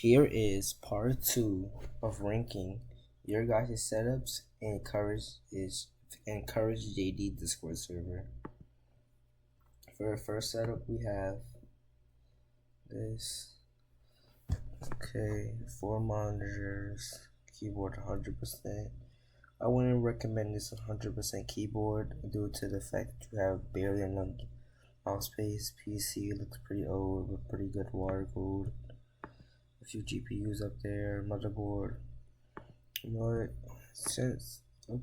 Here is part 2 of ranking your guys' setups and encourage JD Discord server. For the first setup, we have this. Okay, 4 monitors, keyboard 100%. I wouldn't recommend this 100% keyboard due to the fact that you have barely enough mouse space. PC looks pretty old with pretty good water cooled. A few GPUs up there, motherboard. You know what?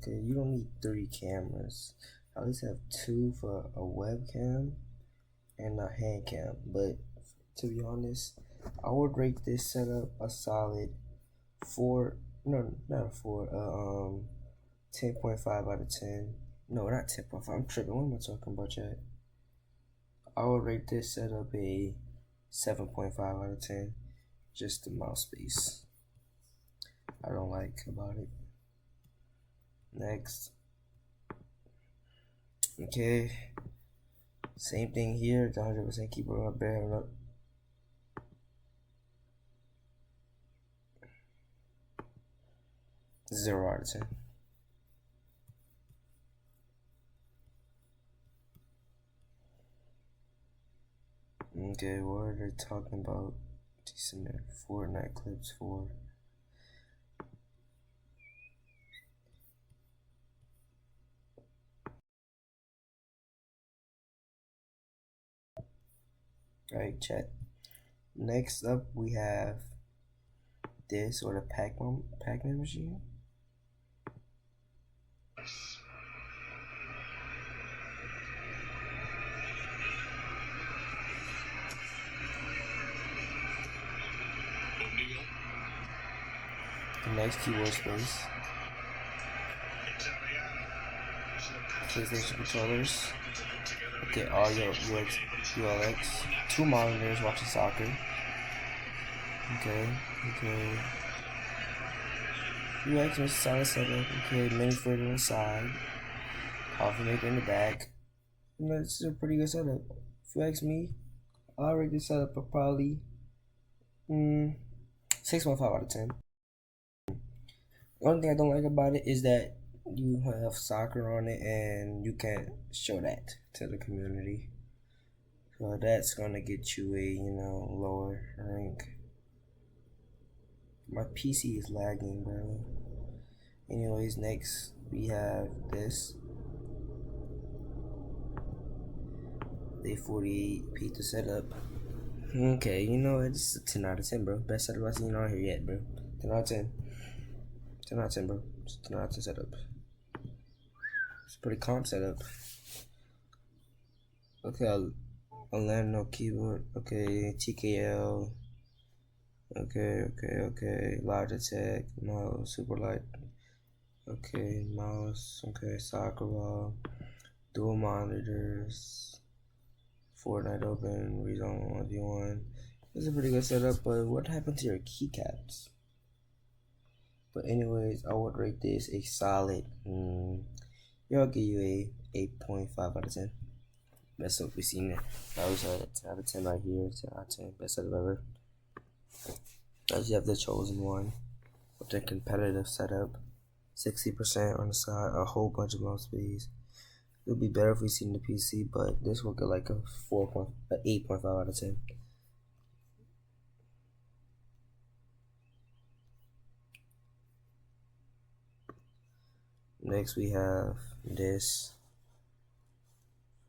You don't need 3 cameras. At least have 2 for a webcam and a hand cam. But to be honest, I would rate this setup a solid 4. No, not a 4. 10.5 out of 10. No, not 10.5. I'm tripping. What am I talking about, chat? I would rate this setup a 7.5 out of 10. Just the mouse space I don't like about it. Next. Okay. Same thing here. The 100% keyboard bear up. Zero out of 10. Okay, what are they talking about? Decent Fortnite clips for. Alright, chat. Next up, we have this or the Pac-Man machine. The next keyboard space. PlayStation controllers. Okay, audio ULX. 2 monitors watching soccer. Okay. UX is solid setup. Okay, mini fridge on the side. Coffee maker in the back. This is a pretty good setup. If you ask me, I'll rate this setup for probably 6.5 out of 10. One thing I don't like about it is that you have soccer on it and you can't show that to the community. So that's gonna get you a lower rank. My PC is lagging, bro. Anyways, next we have this. The 48 pizza setup. Okay, it's a 10 out of 10, bro. Best setup I've seen on here yet, bro. 10 out of 10. 10 out of 10, bro. It's a 10 out of 10 setup. It's a pretty calm setup. Okay, Orlando keyboard. Okay, TKL. Okay. Logitech. Mouse. Superlight. Okay, mouse. Okay, soccer ball. Dual monitors. Fortnite open. Rezone 1v1. This is a pretty good setup, but what happened to your keycaps? But anyways, I would rate this a solid. I'll give you a 8.5 out of 10. Best setup we've seen. I always had a 10 out of 10 right here. 10 out of 10. Best setup ever. As you have the chosen one with the competitive setup. 60% on the side. A whole bunch of mouse space. It would be better if we seen the PC, but this will get like a 8.5 out of 10. Next we have this.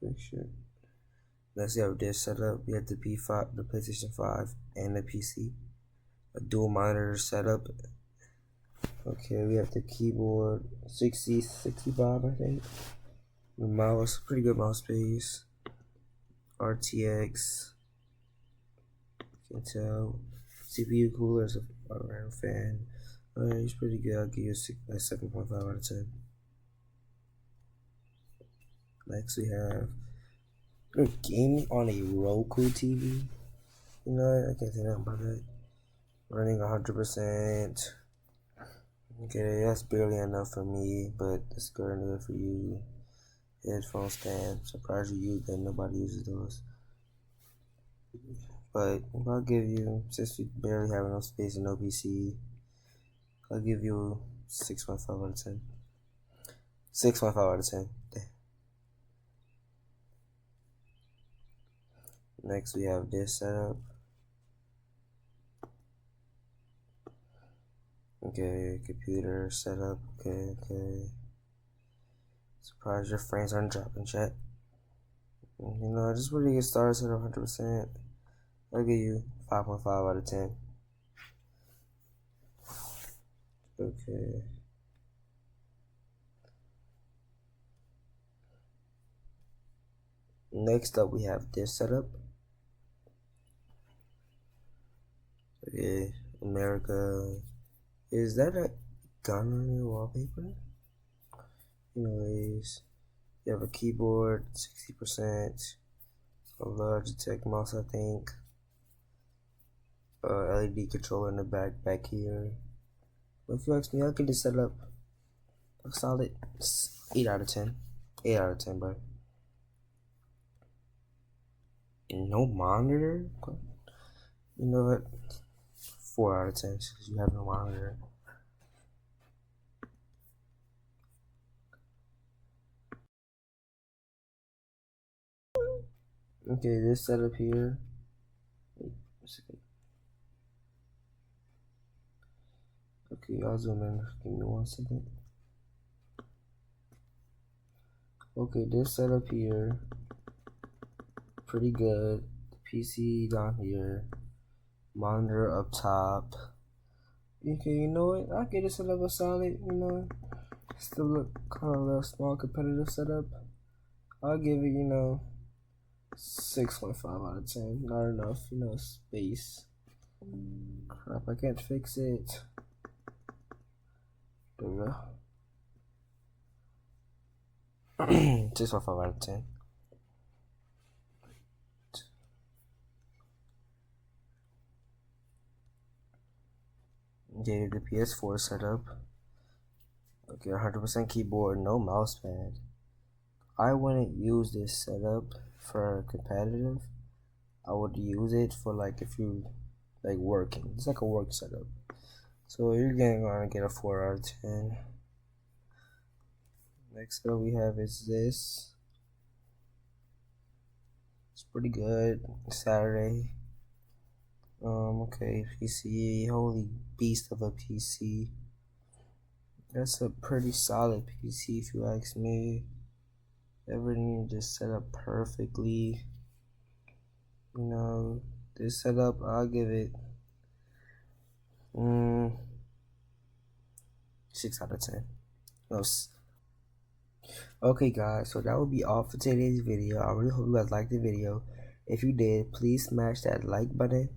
Next we have this setup. We have the P5, the PlayStation 5, and the PC. A dual monitor setup. Okay, we have the keyboard, 65, I think. The mouse, pretty good mouse space. RTX. You can tell. CPU cooler is a round fan. It's pretty good. I'll give you a 7.5 out of 10. Next we have gaming on a Roku TV. I can't say nothing about that. Running 100%. Okay, that's barely enough for me, but it's good enough for you. Headphone stand. Surprised you use that. Nobody uses those. But I'll give you, since we barely have enough space in OPC, I'll give you 6.5 out of 10. 6.5 out of 10. Next we have this setup. Okay, computer setup. Okay. Surprised your frames aren't dropping, chat. You know, just really get started at 100%. I'll give you 5.5 out of 10. Okay. Next up, we have this setup. Okay, America. Is that a gun on your wallpaper? Anyways, you have a keyboard, 60%, a Logitech mouse, I think, LED controller in the back here. But if you ask me, I'll get this setup a solid 8 out of 10. 8 out of 10, bro. And no monitor? You know what? 4 out of 10 because you have no monitor. Okay, this setup here. Wait a second. Okay, I'll zoom in. Give me 1 second. Okay, this setup here, pretty good. The PC down here, monitor up top. Okay, you know what? I'll get this setup a solid, you know. Still look kind of a little small competitive setup. I'll give it, you know, 6.5 out of 10. Not enough, you know, space. Crap, I can't fix it. There we go. 6.5 out of 10. Okay, the PS4 setup. Okay, 100% keyboard, no mouse pad. I wouldn't use this setup for competitive. I would use it for like if you like working. It's like a work setup. So you're gonna get a 4 out of 10. Next up we have is this. It's pretty good. Saturday. Okay, PC. Holy beast of a PC. That's a pretty solid PC if you ask me. Everything just set up perfectly. You know, this setup, I'll give it 6 out of 10. No. Okay guys, so that will be all for today's video. I really hope you guys liked the video. If you did, please smash that like button.